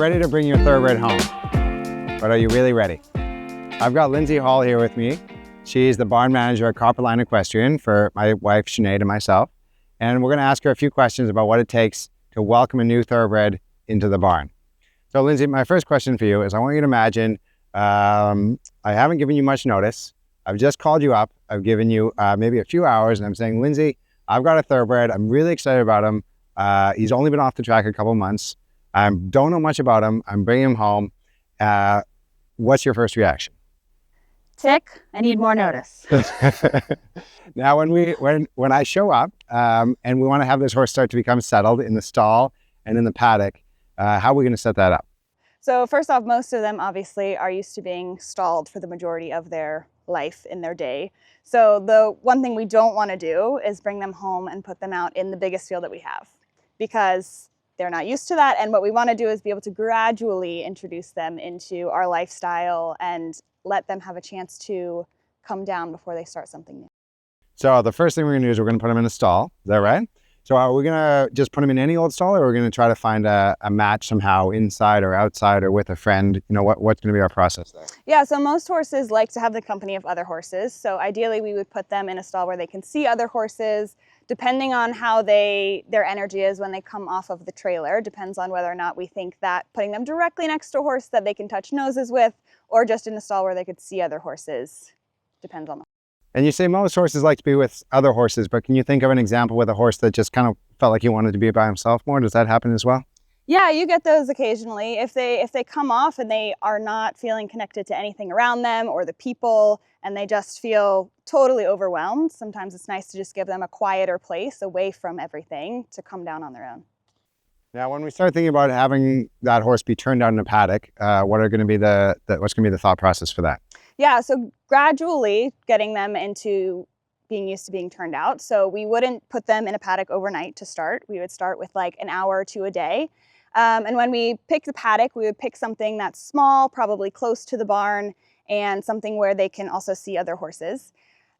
ready to bring your thoroughbred home, but are you really ready? I've got Lindsay Hall here with me. She's the barn manager at Copperline Equestrian for my wife, Sinead, and myself. And we're going to ask her a few questions about what it takes to welcome a new thoroughbred into the barn. So Lindsay, my first question for you is I want you to imagine, I haven't given you much notice. I've just called you up. I've given you maybe a few hours and I'm saying, Lindsay, I've got a thoroughbred. I'm really excited about him. He's only been off the track a couple months. I don't know much about him. I'm bringing him home. What's your first reaction? Tik, I need more notice. Now, when I show up and we want to have this horse start to become settled in the stall and in the paddock, how are we going to set that up? So first off, most of them obviously are used to being stalled for the majority of their life in their day. So the one thing we don't want to do is bring them home and put them out in the biggest field that we have, because they're not used to that. And what we want to do is be able to gradually introduce them into our lifestyle and let them have a chance to come down before they start something new. So the first thing we're going to do is we're going to put them in a stall. Is that right? So are we going to just put them in any old stall, or are we going to try to find a match somehow inside or outside or with a friend? You know, what's going to be our process there? Yeah, so most horses like to have the company of other horses. So ideally we would put them in a stall where they can see other horses, depending on how their energy is when they come off of the trailer. Depends on whether or not we think that putting them directly next to a horse that they can touch noses with, or just in a stall where they could see other horses. Depends on them. And you say most horses like to be with other horses, but can you think of an example with a horse that just kind of felt like he wanted to be by himself more? Does that happen as well? Yeah, you get those occasionally. If they come off and they are not feeling connected to anything around them or the people, and they just feel totally overwhelmed, sometimes it's nice to just give them a quieter place away from everything to come down on their own. Now, when we start thinking about having that horse be turned out in a paddock, what's going to be the thought process for that? Yeah, so gradually getting them into being used to being turned out. So we wouldn't put them in a paddock overnight to start. We would start with like an hour or two a day. And when we pick the paddock, we would pick something that's small, probably close to the barn, and something where they can also see other horses.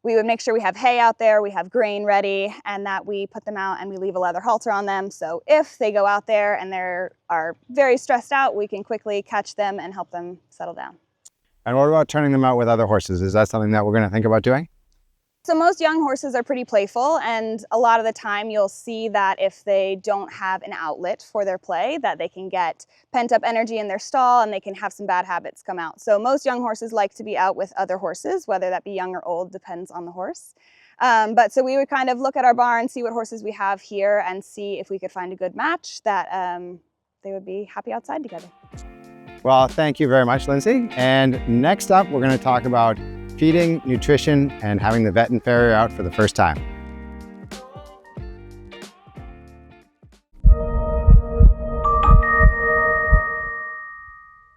We would make sure we have hay out there, we have grain ready, and that we put them out and we leave a leather halter on them. So if they go out there and they are very stressed out, we can quickly catch them and help them settle down. And what about turning them out with other horses? Is that something that we're going to think about doing? So most young horses are pretty playful, and a lot of the time you'll see that if they don't have an outlet for their play, that they can get pent up energy in their stall and they can have some bad habits come out. So most young horses like to be out with other horses, whether that be young or old, depends on the horse. But so we would kind of look at our barn, see what horses we have here, and see if we could find a good match that they would be happy outside together. Well, thank you very much, Lindsay. And next up, we're going to talk about feeding, nutrition, and having the vet and farrier out for the first time.